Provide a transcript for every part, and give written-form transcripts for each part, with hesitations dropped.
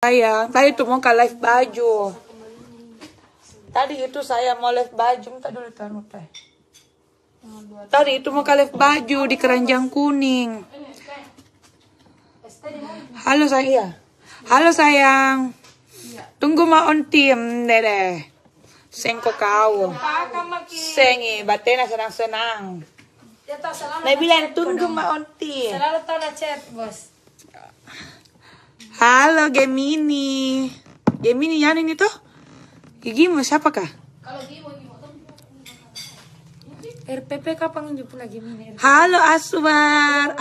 sayang. Tadi itu mau ke live baju. Tadi itu saya mau live baju. Minta dulu teh. Tadi itu mau ke live baju di Keranjang Kuning. Halo sayang. Iya. Halo sayang. Tunggu mau on tim, dede. Sengko kau. Sengi, batena senang-senang. Nah bilang tunggu mau on tim. Selalu tahu chat, bos. Halo Gemini. Gemini yang ini tuh? Gigimu siapa kah? Kalau Gimo tuh. RPP kapan jemput lagi Gemini? Halo Aswar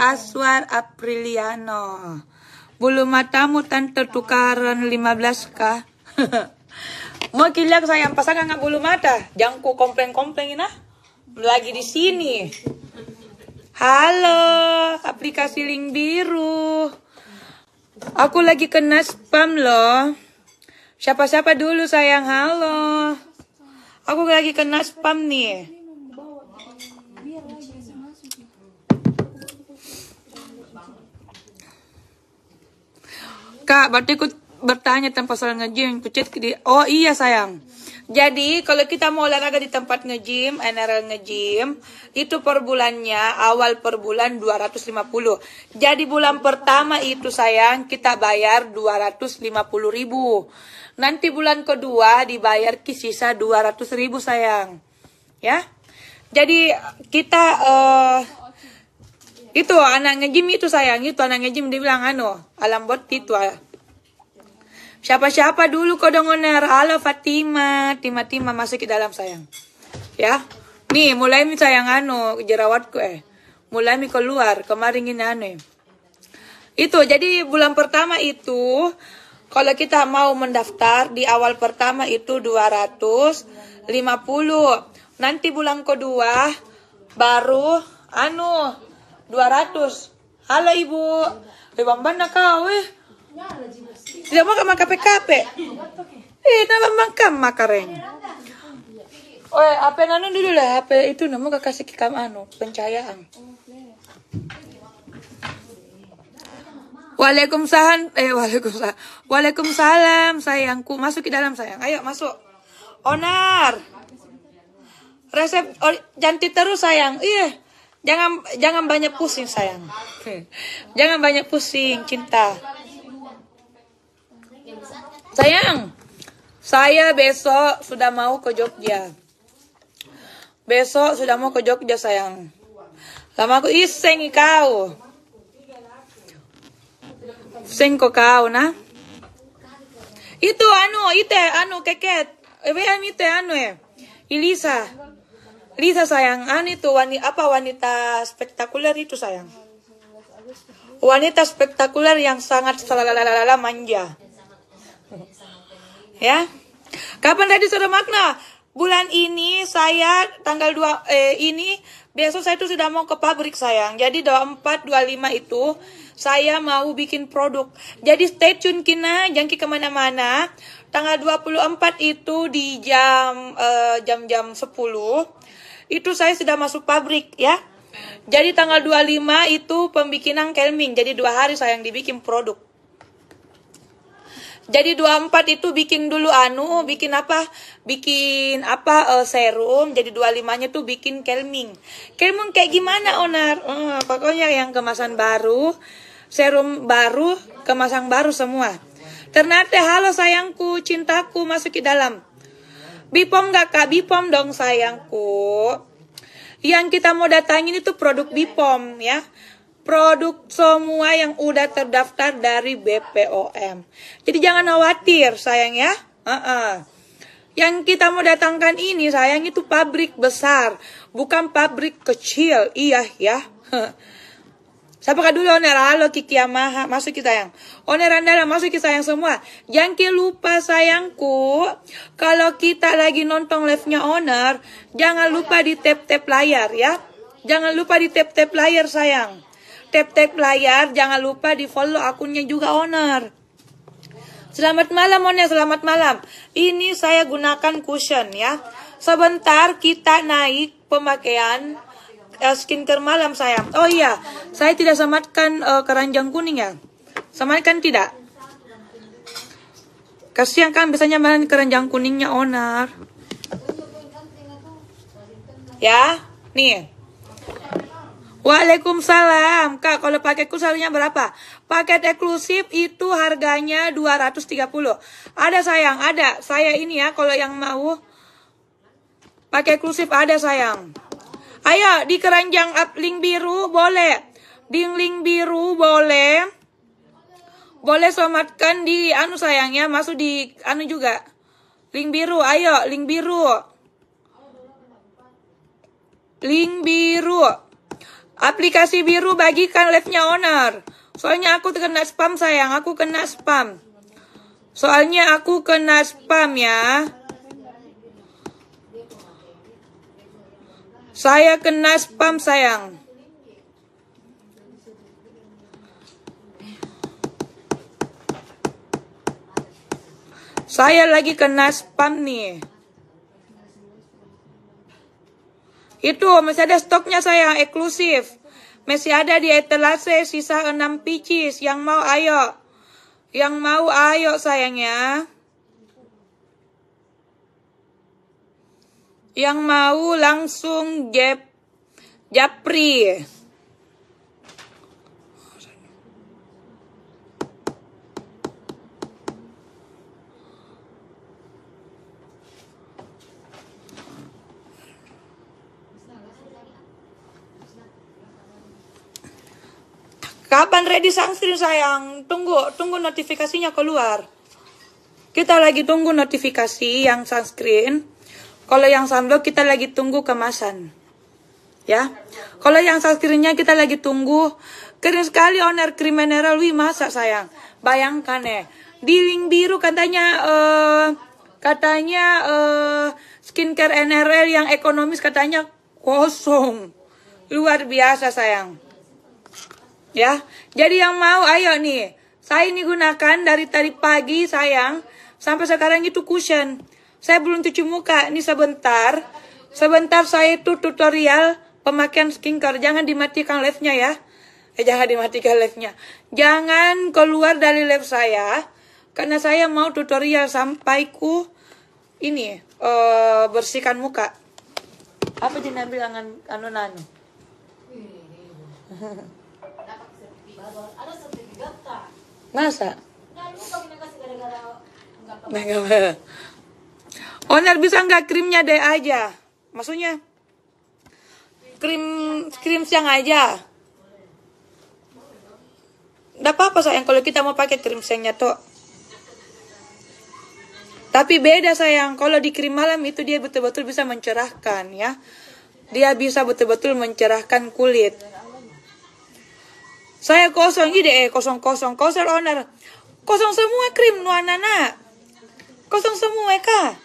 Apriliano. Bulu matamu tante tukaran 15 kah? Mau kiliak sayang pasangan nggak bulu mata? Jangan ku komplain-komplain nah. Lagi di sini. Halo, aplikasi link biru. Aku lagi kena spam loh. Siapa-siapa dulu sayang, halo. Aku lagi kena spam nih. Kak, berarti aku bertanya tentang soal nge-gym. Oh iya sayang. Jadi kalau kita mau olahraga di tempat nge-gym, NRL nge-gym, itu per bulannya, awal per bulan 250. Jadi bulan pertama itu sayang, kita bayar 250.000. Nanti bulan kedua dibayar sisa 200.000 sayang. Ya. Jadi kita itu anak nge-gym itu sayang, itu anak nge-gym dia bilang alam bot itu. Siapa-siapa dulu kodong oner. Halo Fatima, Tima masuk ke dalam sayang. Ya. Nih, mulai mi sayang jerawatku mulai mi keluar kemarin ini Itu jadi bulan pertama itu kalau kita mau mendaftar di awal pertama itu 250. Nanti bulan kedua baru 200. Halo Ibu. Bambana kau tidak mau makan PKP. Nama makan makareng. HP dulu lah. HP itu mau kasih kikam pencahayaan. Waalaikumsalam sayangku. Masuk ke dalam sayang. Ayo masuk. Onar. Resep janti terus sayang. Iya. Jangan banyak pusing sayang. Jangan banyak pusing cinta. Sayang, saya besok sudah mau ke Jogja. Besok sudah mau ke Jogja sayang. Lama aku iseng kau. Sengko kau nah. Itu keket. Ilisa. Lisa sayang, itu wanita spektakuler itu sayang. Wanita spektakuler yang sangat manja. Ya. Kapan tadi sudah makna? Bulan ini saya tanggal 2 ini besok saya itu sudah mau ke pabrik sayang. Jadi 24 25 itu saya mau bikin produk. Jadi stay tune kina, jangan kemana-mana. Tanggal 24 itu di jam 10 itu saya sudah masuk pabrik ya. Jadi tanggal 25 itu pembikinan kelming. Jadi 2 hari sayang dibikin produk. Jadi 24 itu bikin dulu bikin serum. Jadi 25-nya tuh bikin kelming. Kelming kayak gimana onar? Pokoknya yang kemasan baru, serum baru, kemasan baru semua. Ternyata halo sayangku, cintaku masuk ke dalam. Bipom gak kak? Bipom dong sayangku. Yang kita mau datangin itu produk Bipom ya. Produk semua yang udah terdaftar dari BPOM. Jadi jangan khawatir sayang ya. Yang kita mau datangkan ini sayang itu pabrik besar. Bukan pabrik kecil. Iya ya. Siapa dulu oner? Halo Kiki Yamaha. Masuk kita sayang. Oner Andara masuk kita sayang semua. Jangan lupa sayangku. Kalau kita lagi nonton live-nya oner. Jangan lupa di tap-tap layar ya. Jangan lupa di tap-tap layar sayang. Tap-tap layar, jangan lupa di follow akunnya juga owner. Selamat malam owner, selamat malam. Ini saya gunakan cushion ya. Sebentar kita naik pemakaian skincare malam sayang. Oh iya, saya tidak sematkan Keranjang Kuning ya. Sematkan tidak? Kasihan kan biasanya malah keranjang kuningnya onar. Ya, nih. Waalaikumsalam. Kak, kalau paket eksklusifnya berapa? Paket eksklusif itu harganya 230. Ada sayang, ada. Saya ini ya, kalau yang mau paket eksklusif ada sayang. Ayo, di keranjang link biru boleh. Di link biru boleh. Boleh somatkan di anu sayangnya, masuk di anu juga. Link biru, ayo, link biru. Link biru. Aplikasi biru bagikan live-nya owner. Soalnya aku kena spam sayang, aku kena spam. Soalnya aku kena spam ya. Saya kena spam sayang. Saya lagi kena spam nih. Itu masih ada stoknya sayang, eksklusif. Masih ada di etalase sisa 6 pieces. Yang mau ayo. Yang mau ayo sayang ya. Yang mau langsung japri. Kapan ready sunscreen sayang? Tunggu notifikasinya keluar. Kita lagi tunggu notifikasi yang sunscreen. Kalau yang sunblock kita lagi tunggu kemasan. Ya. Kalau yang sunscreennya kita lagi tunggu. Keren sekali owner krim mineral. Wih, masa sayang? Bayangkan di link biru katanya skincare NRL yang ekonomis katanya kosong. Luar biasa sayang. Ya, jadi yang mau ayo nih. Saya ini gunakan dari tadi pagi sayang sampai sekarang itu cushion. Saya belum cuci muka. Ini sebentar. Sebentar saya itu tutorial pemakaian skincare. Jangan dimatikan live-nya ya. Jangan dimatikan live-nya. Jangan keluar dari live saya karena saya mau tutorial sampai ku ini bersihkan muka. Apa jadi ambil anu. Ada sertifikat tak? Masa? Nah, lu kami kasih gara-gara enggak Nggak. Owner bisa nggak krimnya deh aja? Maksudnya krim siang aja. Nggak apa-apa sayang kalau kita mau pakai krim siangnya tuh. Tapi beda sayang, kalau di krim malam itu dia betul-betul bisa mencerahkan ya. Dia bisa betul-betul mencerahkan kulit. Saya kosong ide kosong owner. Kosong semua krim nuanana. Kosong semua kah?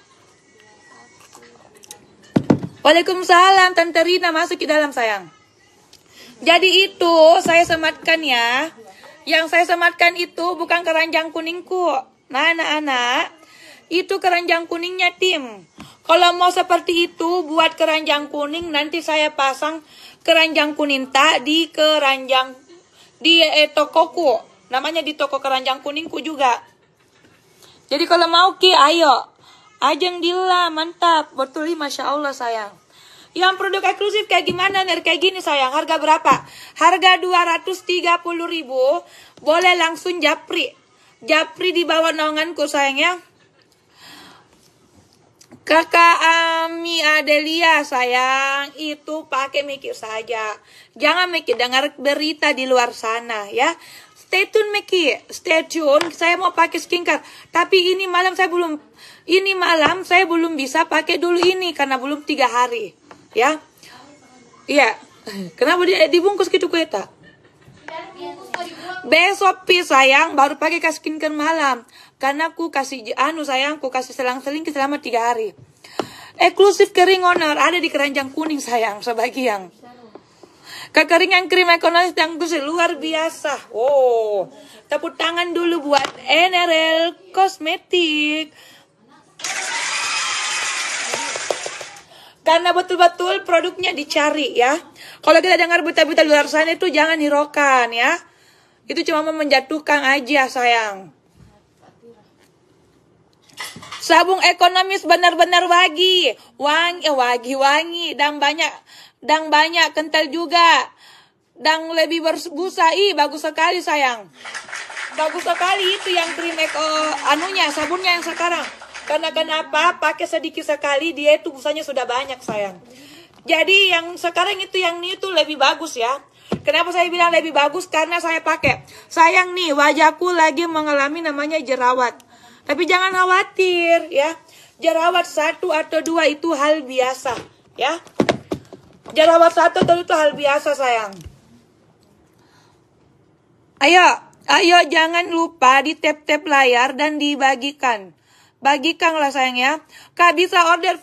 Waalaikumsalam Tante Rina, masuk ke dalam sayang. Jadi itu saya sematkan ya. Yang saya sematkan itu bukan keranjang kuningku. Nah anak-anak, itu keranjang kuningnya tim. Kalau mau seperti itu buat keranjang kuning, nanti saya pasang keranjang kuning tak di keranjang di tokoku. Namanya di toko keranjang kuningku juga. Jadi kalau mau ki ayo. Ajeng Dila, mantap. Betul, Masya Allah sayang. Yang produk eksklusif kayak gimana nih? Kayak gini sayang. Harga berapa? Harga 230.000. Boleh langsung japri. Japri di bawah naunganku sayang ya. Kakak Ami Adelia sayang, itu pakai mikir saja. Jangan mikir dengar berita di luar sana ya. Stay tune Miki, stay tune. Saya mau pakai skincare, tapi ini malam saya belum bisa pakai dulu ini karena belum 3 hari, ya. Iya. Kenapa dia dibungkus gitu kue tak? Besok sayang baru pakai skincare malam. Karena aku kasih sayang, aku kasih selang-seling selama 3 hari. Eksklusif kering owner ada di keranjang kuning sayang sebagian. Kekeringan krim ekonomis yang luar biasa. Oh, tepuk tangan dulu buat NRL Kosmetik. Karena betul-betul produknya dicari ya. Kalau kita dengar berita-berita luar sana itu jangan hiraukan ya. Itu cuma mau menjatuhkan aja sayang. Sabun ekonomis benar-benar wangi, dan banyak kental juga. Dan lebih berbusa. Bagus sekali sayang. Bagus sekali itu yang krim sabunnya yang sekarang. Karena kenapa? Pakai sedikit sekali dia itu busanya sudah banyak sayang. Jadi yang sekarang itu yang ini tuh lebih bagus ya. Kenapa saya bilang lebih bagus? Karena saya pakai. Sayang nih, wajahku lagi mengalami namanya jerawat. Tapi jangan khawatir ya. Jerawat 1 atau 2 itu hal biasa ya. Jerawat 1 atau 2 itu hal biasa sayang. Ayo jangan lupa di tap-tap layar dan dibagikan. Bagikanlah sayang ya. Kak bisa order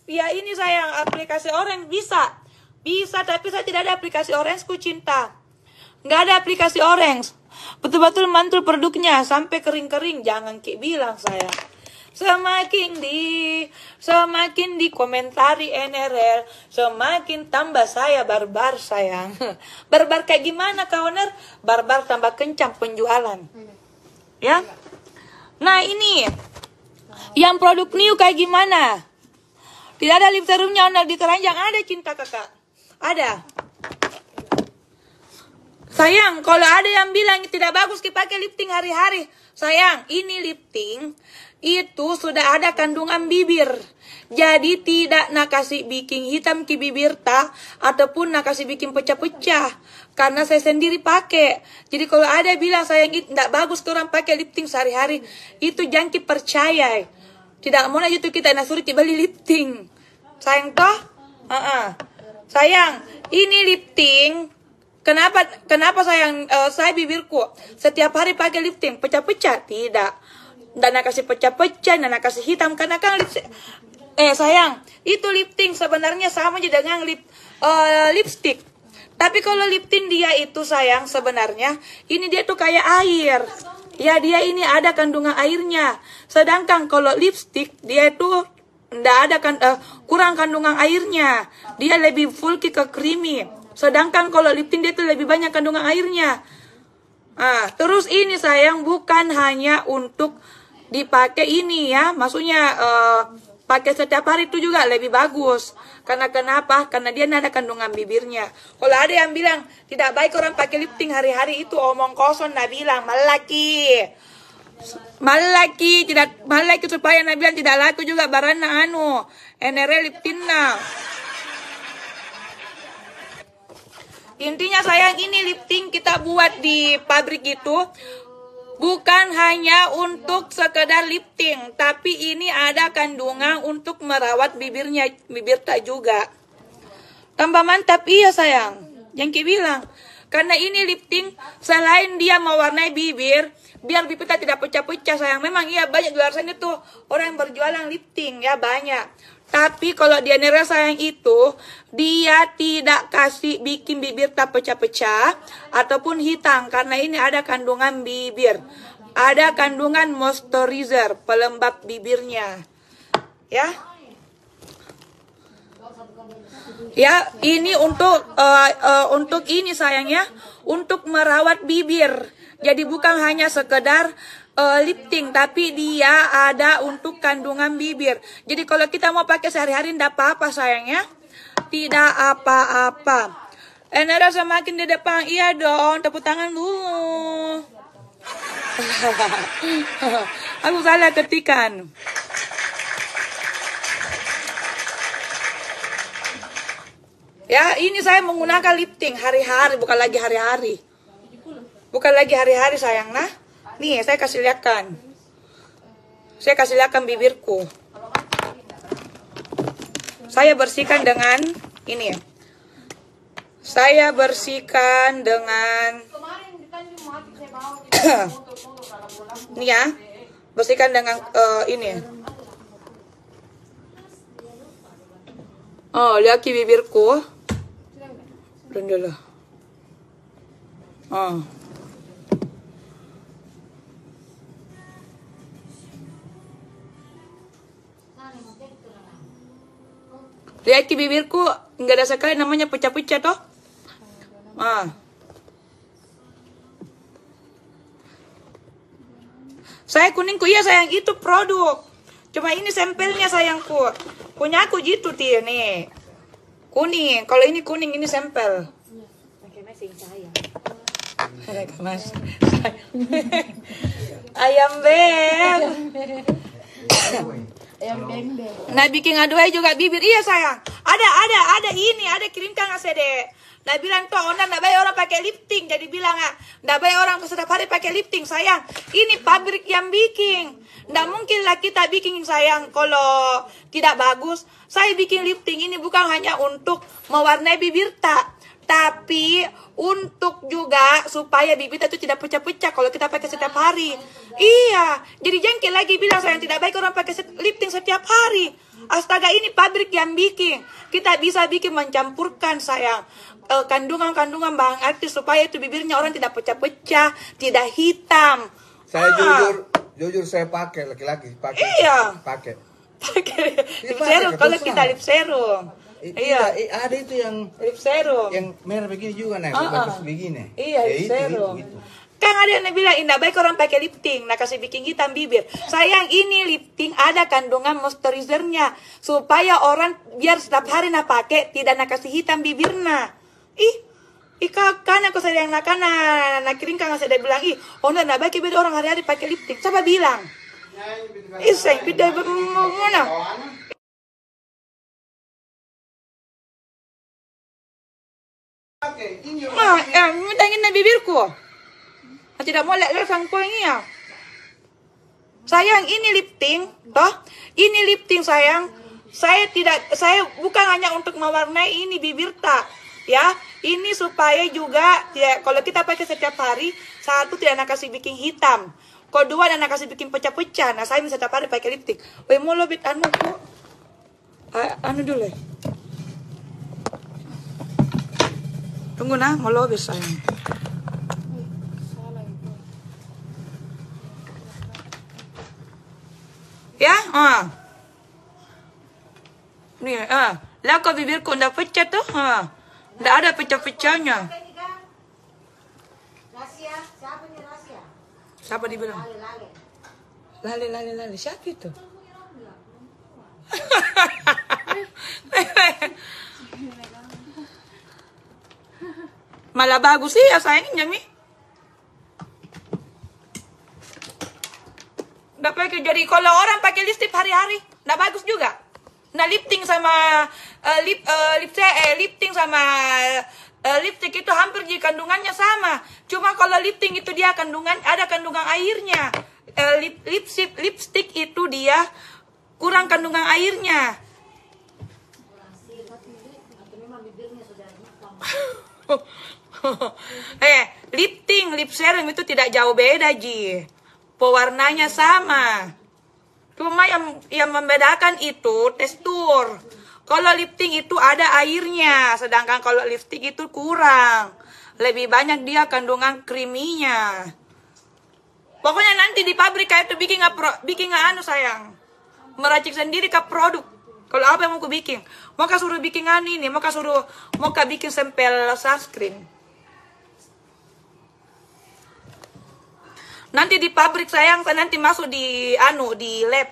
via ini sayang, aplikasi Orange bisa. Bisa, tapi saya tidak ada aplikasi Orange ku cinta. Nggak ada aplikasi Orange. Betul-betul mantul produknya sampai kering-kering. Jangan bilang saya. Semakin dikomentari NRL, semakin tambah saya barbar sayang. Barbar kayak gimana Kak Oner? Barbar tambah kencang penjualan. Ya. Nah ini, yang produk new kayak gimana? Tidak ada lip serumnya Oner di keranjang. Ada cinta kakak. Ada. Sayang, kalau ada yang bilang tidak bagus dipakai lifting hari-hari. Sayang, ini lifting itu sudah ada kandungan bibir. Jadi tidak nak kasih bikin hitam ki bibir ataupun nak kasih bikin pecah-pecah. Karena saya sendiri pakai. Jadi kalau ada bilang sayang itu tidak bagus orang pakai lifting sehari-hari, itu jangan percaya. Tidak mau aja tuh kita nak suruh beli lifting. Sayang toh? Sayang, ini lifting. Kenapa sayang saya bibirku setiap hari pakai lifting pecah-pecah? Tidak. Dan nak kasih pecah-pecah, dan nak kasih hitam karena kan sayang, itu lifting sebenarnya sama aja dengan lipstick. Tapi kalau lifting dia itu sayang sebenarnya ini dia tuh kayak air. Ya dia ini ada kandungan airnya. Sedangkan kalau lipstick dia itu ndak ada kurang kandungan airnya. Dia lebih full ke creamy. Sedangkan kalau lifting dia tuh lebih banyak kandungan airnya. Terus ini sayang bukan hanya untuk dipakai ini ya, maksudnya pakai setiap hari itu juga lebih bagus. Karena kenapa? Karena dia ada kandungan bibirnya. Kalau ada yang bilang tidak baik orang pakai lifting hari-hari, itu omong kosong. Nah bilang malaki supaya Nabi bilang tidak laku juga barana NRL liftingna. Intinya sayang ini lifting kita buat di pabrik itu bukan hanya untuk sekedar lifting, tapi ini ada kandungan untuk merawat bibir tak juga. Tambah mantap iya sayang, yang bilang. Karena ini lifting selain dia mewarnai bibir, biar bibir tak tidak pecah-pecah sayang. Memang iya banyak di luar sana tuh orang yang berjualan lifting ya banyak. Tapi kalau di NRL sayang itu dia tidak kasih bikin bibir tak pecah-pecah ataupun hitam karena ini ada kandungan bibir. Ada kandungan moisturizer, pelembab bibirnya. Ya. Ya, ini untuk ini sayang ya, untuk merawat bibir. Jadi bukan hanya sekedar lifting, tapi dia ada untuk kandungan bibir. Jadi kalau kita mau pakai sehari-hari tidak apa-apa sayangnya, tidak apa-apa. NRL semakin di depan, iya dong, tepuk tangan dulu. Aku salah ketikan. Ya, ini saya menggunakan lifting hari-hari, bukan lagi hari-hari. Bukan lagi hari-hari sayang, nah. Nih, saya kasih lihatkan. Saya kasih lihatkan bibirku. Saya bersihkan dengan ini. Saya bersihkan dengan ini ya. Bersihkan dengan ini. Oh, lihat bibirku. Rendalah. Lihat bibirku nggak ada sekali namanya pecah-pecah toh. Saya kuningku iya sayang itu produk. Cuma ini sampelnya sayangku. Punya aku gitu Tia nih. Kuning. Kalau ini kuning, ini sampel. Pakai mesin saya. Mereka mas. Ayam beb. Ayam bembeng. Nah bikin aduai juga bibir. Iya sayang. Ada ini. Ada kirimkan asede. Nah bilang tuh owner nggak bayar orang pakai lifting. Jadi bilang nggak bayar orang setiap hari pakai lifting sayang. Ini pabrik yang bikin. Nggak mungkin lah kita bikin sayang kalau tidak bagus. Saya bikin lifting ini bukan hanya untuk mewarnai bibir tak, tapi untuk juga supaya bibir itu tidak pecah-pecah kalau kita pakai setiap hari. Iya, jadi jengkel lagi bilang sayang tidak baik orang pakai lifting setiap hari. Astaga, ini pabrik yang bikin. Kita bisa bikin mencampurkan sayang kandungan-kandungan bahan aktif supaya itu bibirnya orang tidak pecah-pecah, tidak hitam. Saya jujur saya pakai laki-laki pakai. Iya. Pakai. Lip serum kalau kita lip serum. Iya. Ada itu yang lip serum. yang merah begini juga nih, bagus begini. Iya, lip serum. Itu. Kan ada yang bilang indah baik orang pakai lifting, nah kasih bikin hitam bibir. Sayang ini lifting ada kandungan moisturizernya supaya orang biar setiap hari nak pakai tidak nak kasih hitam bibirnya. Kan aku sayang nak kirim kan saya bilang oh nak baik beda orang hari-hari pakai lifting. Siapa bilang? Saya beda mana? Tangin na bibirku. Tidak mau lihat sangko ini ya. Sayang ini lifting, toh? Ini lifting sayang. Saya bukan hanya untuk mewarnai ini bibir tak, ya. Ini supaya juga ya, kalau kita pakai setiap hari, satu tidak nak kasih bikin hitam. Kedua nak kasih bikin pecah-pecah. Nah, saya setiap hari pakai lifting. Woi, mau lo bit anu kok. Anu dulu. Tunggu nah, mau lo bisa. Ya, nih, lah kau bibirku ndak pecah tuh, ndak ada pecah-pecahnya. Rahasia, siapa nih rahasia? Siapa dibilang? Lale. Siapa itu? Malah bagus sih ya sayangnya Mi. Nggak pakai jadi kalau orang pakai lipstick hari-hari, nggak bagus juga. Nah lifting sama lifting sama lipstick itu hampir jadi kandungannya sama. Cuma kalau lifting itu dia ada kandungan airnya. Lipstick itu dia kurang kandungan airnya. Lifting, lip serum itu tidak jauh beda Ji. Pewarnanya sama. Cuma yang membedakan itu tekstur. Kalau lifting itu ada airnya, sedangkan kalau lipstick itu kurang. Lebih banyak dia kandungan kriminya. Pokoknya nanti di pabrik kayak itu bikin anu sayang. Meracik sendiri ke produk. Kalau apa yang mau aku bikin? Mau suruh bikin ini, mau bikin sampel sunscreen. Nanti di pabrik sayang, saya nanti masuk di lab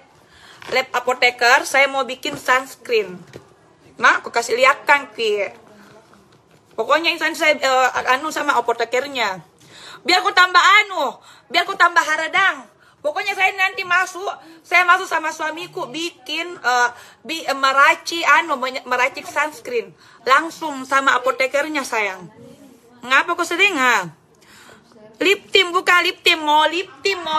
apoteker, saya mau bikin sunscreen. Nah, aku kasih lihat kan Pi. Pokoknya insan saya sama apotekernya. Biar aku tambah haradang. Pokoknya saya nanti saya masuk sama suamiku bikin meracik sunscreen langsung sama apotekernya sayang. Ngapa kau sedih Lifting bukan lifting, mau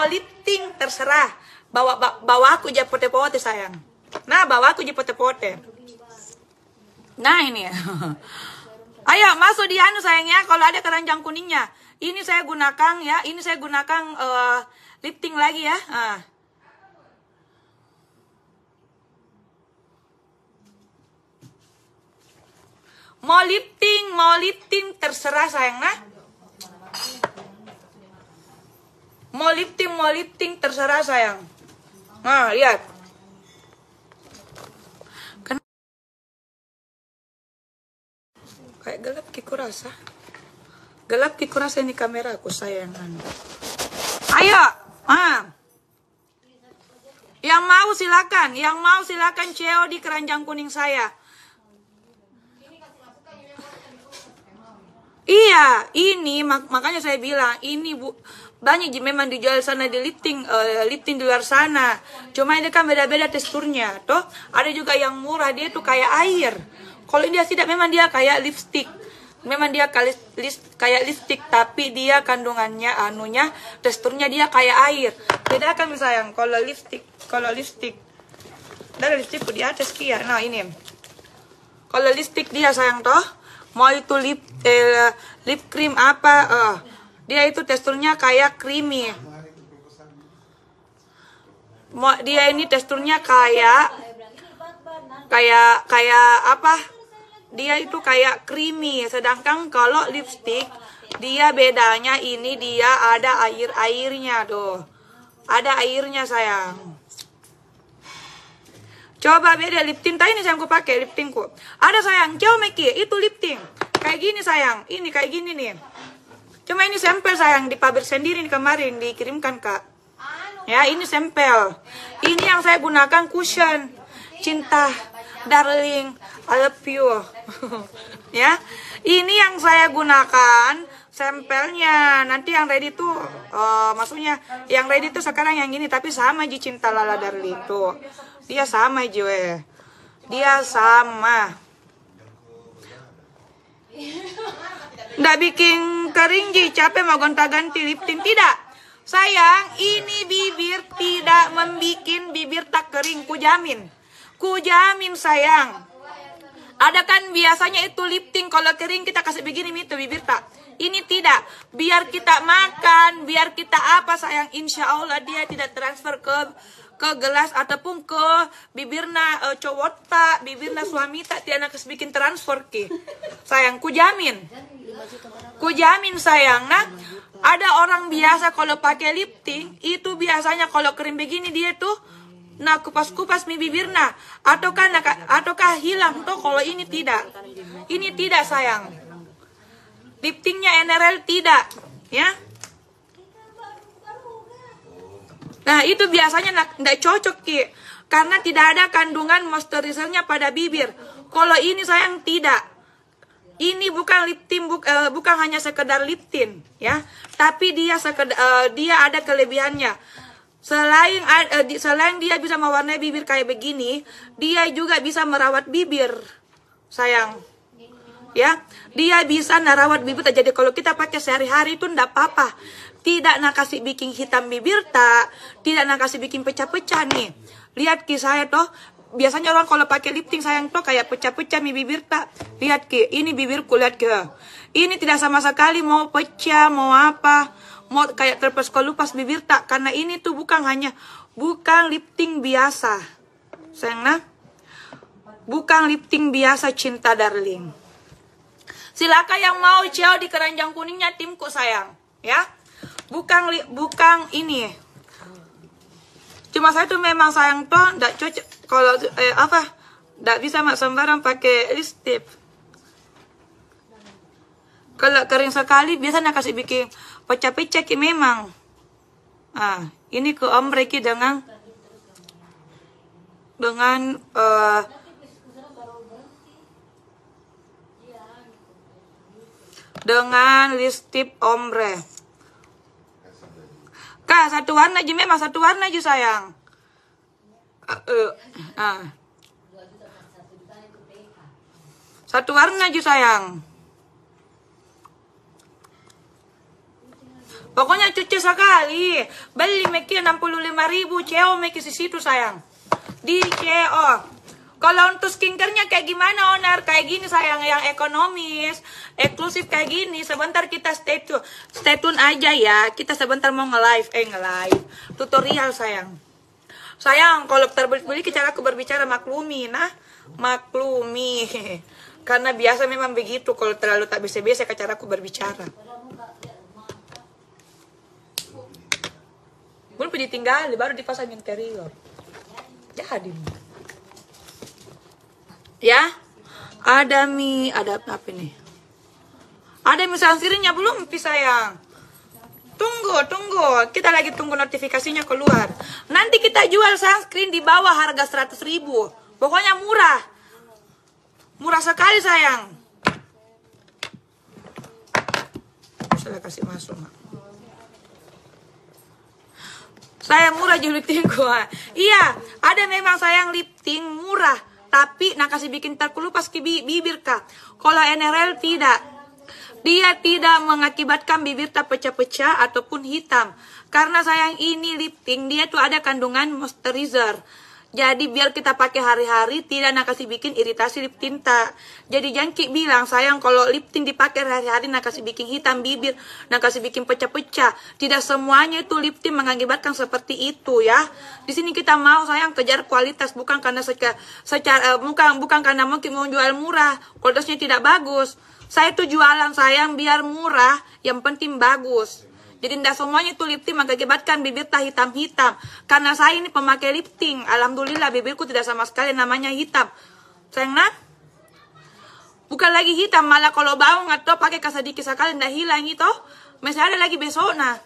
lifting terserah. Bawa aku aja pote-pote sayang. Nah, bawa aku aja pote-pote. Nah, ini ya. Ayo masuk di sayangnya kalau ada keranjang kuningnya. Ini saya gunakan ya, lifting lagi ya. Mau lifting terserah sayang nah. Mau lifting terserah sayang. Nah, lihat. Kayak gelap kiku rasa. Gelap kiku rasa ini kamera aku sayangan. Ayo. Yang mau silakan CEO di keranjang kuning saya. Iya, ini makanya saya bilang ini banyak memang dijual sana di lifting di luar sana. Cuma ini kan beda-beda teksturnya, toh. Ada juga yang murah, dia tuh kayak air. Kalau dia tidak, memang dia kayak lipstick. Memang dia kayak lipstick, tapi dia kandungannya teksturnya dia kayak air. Bedakan sayang, kalau lipstick dari lipstick di atas kia. Nah ini, kalau lipstick dia sayang toh, mau itu lip cream apa, dia itu teksturnya kayak creamy. Dia ini teksturnya kayak apa? Dia itu kayak creamy. Sedangkan kalau lipstick, dia bedanya ini dia ada airnya tuh. Ada airnya sayang. Coba beda lip tint ini sayang, ku pakai lip tintku. Ada sayang, coba Meki, itu lip tint. Kayak gini sayang, ini kayak gini nih. Cuma ini sampel sayang, di pabrik sendiri nih, kemarin dikirimkan Kak. Ya, ini sampel. Ini yang saya gunakan cushion. Cinta, darling, I love you. Ya, ini yang saya gunakan sampelnya. Nanti yang ready tuh, maksudnya yang ready tuh sekarang yang ini, tapi sama aja Cinta Lala Darling tuh. Dia sama aja, dia sama. Nggak bikin kering ji, capek mau gonta-ganti lip tint. Tidak sayang, ini bibir tidak membikin bibir tak kering, kujamin sayang. Ada kan biasanya itu lip tint kalau kering kita kasih begini itu bibir tak. Ini tidak, biar kita makan, biar kita apa sayang, insya Allah dia tidak transfer ke gelas ataupun ke bibirna cowok tak, bibirna suami tak, tidak nak bikin transfer ki. Sayang, kujamin sayang. Nah, ada orang biasa kalau pakai lip tint itu biasanya kalau kering begini dia tuh nah kupas-kupas mi bibirna ataukah hilang tuh. Kalau ini tidak sayang. Lip tintnya NRL tidak, ya. Nah, itu biasanya nggak cocok Ki, karena tidak ada kandungan moisturizernya pada bibir. Kalau ini sayang tidak. Ini bukan lip tint, bukan hanya sekedar lip tint, ya, tapi dia ada kelebihannya. Selain dia bisa mewarnai bibir kayak begini, dia juga bisa merawat bibir, sayang. Ya, dia bisa merawat bibir. Jadi kalau kita pakai sehari-hari itu ndak apa-apa. Tidak nak kasih bikin hitam bibir tak, tidak nak kasih bikin pecah-pecah nih. Lihat Ki saya toh, biasanya orang kalau pakai lip tint sayang toh kayak pecah-pecah mi bibir tak. Lihat Ki, ini bibirku lihat Ki. Ini tidak sama sekali mau pecah, mau apa, mau kayak terlupas bibir tak, karena ini tuh bukan lip tint biasa. Sayang nah. Bukan lip tint biasa Cinta Darling. Silakan yang mau CEO di keranjang kuningnya timku sayang, ya. Bukan ini. Cuma saya tuh memang sayang toh ndak cocok kalau ndak bisa mak sembarang pakai lipstick. Kalau kering sekali biasanya kasih bikin pecah-pecah Ki memang. Ah, ini ke ombre Ki dengan lipstick ombre. Kak, satu warna aja memang, satu warna aja sayang. Satu warna aja sayang. Pokoknya cuci sekali. Beli Meki 65.000, CEO Meki di situ sayang. Di CEO. Kalau untuk skincarenya kayak gimana owner? Kayak gini sayang, yang ekonomis, eksklusif kayak gini. Sebentar kita stay tune aja ya. Kita sebentar mau nge-live tutorial sayang. Sayang, kalau terbeli cara aku berbicara maklumi, maklumi. Karena biasa memang begitu, kalau terlalu tak biasa-biasa cara aku berbicara. Belum ditinggal, baru dipasang interior. Jadi ya, ada mie, ada apa nih? Ada mie sansirinya belum, sayang? Tunggu. Kita lagi tunggu notifikasinya keluar. Nanti kita jual sunscreen di bawah harga 100.000. Pokoknya murah. Murah sekali sayang. Saya kasih masuk, Mak. Sayang murah juga lip tint gua. Iya, ada memang sayang lip tint murah. Tapi nak kasih bikin terkelupas ke bibir kah. Kalau NRL tidak. Dia tidak mengakibatkan bibir tak pecah-pecah ataupun hitam. Karena sayang ini lip tint, dia tuh ada kandungan moisturizer. Jadi biar kita pakai hari-hari, tidak nak kasih bikin iritasi lip tint tak. Jadi Jangki bilang, sayang kalau lip tint dipakai hari-hari nak kasih bikin hitam bibir, nak kasih bikin pecah-pecah. Tidak semuanya itu lip tint mengakibatkan seperti itu ya. Di sini kita mau sayang kejar kualitas, bukan karena bukan karena mungkin mau jual murah, kualitasnya tidak bagus. Saya tuh jualan sayang biar murah, yang penting bagus. Jadi tidak semuanya itu lip tint mengakibatkan bibir tak hitam-hitam. Karena saya ini pemakai lip tint. Alhamdulillah bibirku tidak sama sekali namanya hitam. Sayang nak? Bukan lagi hitam, malah kalau bau atau pakai sedikit sekali tidak hilang itu. Masih ada lagi besok nah.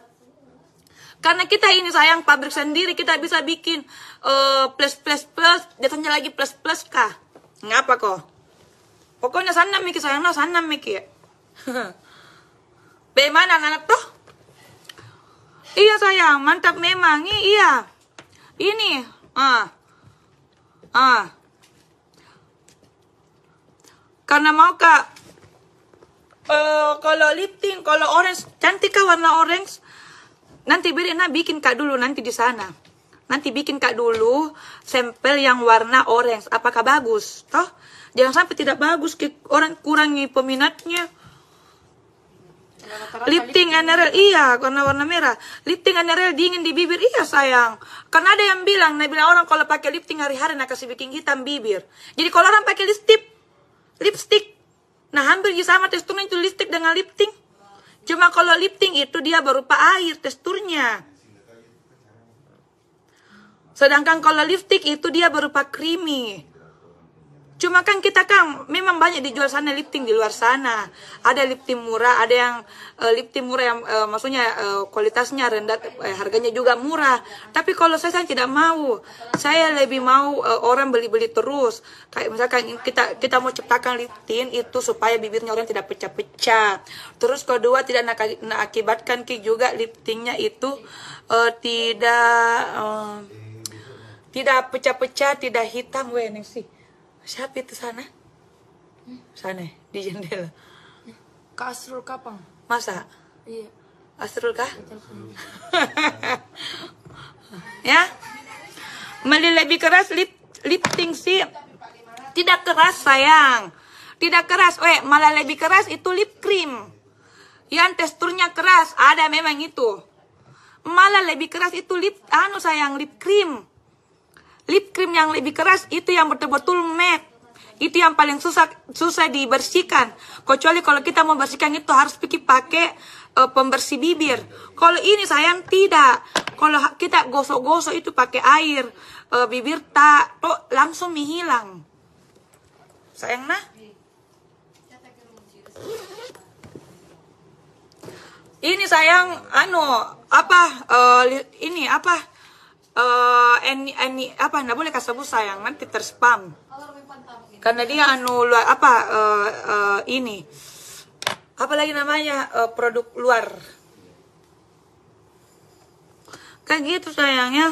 Karena kita ini sayang pabrik sendiri, kita bisa bikin plus, datanya lagi plus kah? Ngapa kok? Pokoknya sana Miki sayang, no sana Miki. Bagaimana anak tuh? Iya sayang, mantap memang. Iya. Ini. Karena mau kak. Kalau lip tint, kalau orange, cantik kak warna orange. Nanti Birina bikin kak dulu nanti di sana. Nanti bikin kak dulu sampel yang warna orange. Apakah bagus? Toh? Jangan sampai tidak bagus, orang kurangi peminatnya. Lip tint NRL, iya, karena warna merah. Lip tint NRL dingin di bibir, iya sayang. Karena ada yang bilang orang kalau pakai lip tint hari-hari nak kasih bikin hitam bibir. Jadi kalau orang pakai lipstick, nah hampir sama teksturnya itu lipstick dengan lip tint. Cuma kalau lip tint itu dia berupa air teksturnya. Sedangkan kalau lipstick itu dia berupa creamy. Cuma kan kita kan memang banyak dijual sana lip tint di luar sana. Ada lip tint murah, ada yang lip tint murah yang maksudnya kualitasnya rendah, harganya juga murah. Tapi kalau saya tidak mau. Saya lebih mau orang beli-beli terus. Kayak misalkan kita mau ciptakan lip tint itu supaya bibirnya orang tidak pecah-pecah. Terus kedua tidak akibatkan juga lip tintnya itu tidak pecah-pecah, tidak hitam neng sih. Siapa itu sana? Sana di jendela. Kak Asrul Kapang. Masa? Iya. Asrul kah? Ya. Meli lebih keras lip tint sih. Tidak keras sayang. Tidak keras. Malah lebih keras itu lip cream. Yang teksturnya keras. Ada memang itu. Malah lebih keras itu lip cream. Lip cream yang lebih keras itu yang betul-betul matte. Itu yang paling susah dibersihkan. Kecuali kalau kita mau bersihkan itu harus pakai pembersih bibir. Kalau ini sayang tidak. Kalau kita gosok-gosok itu pakai air, bibir tak langsung menghilang. Sayang nah. Ini sayang nggak boleh kasih sebut sayang, nanti terspam karena dia ini apa lagi namanya produk luar kayak gitu sayang ya.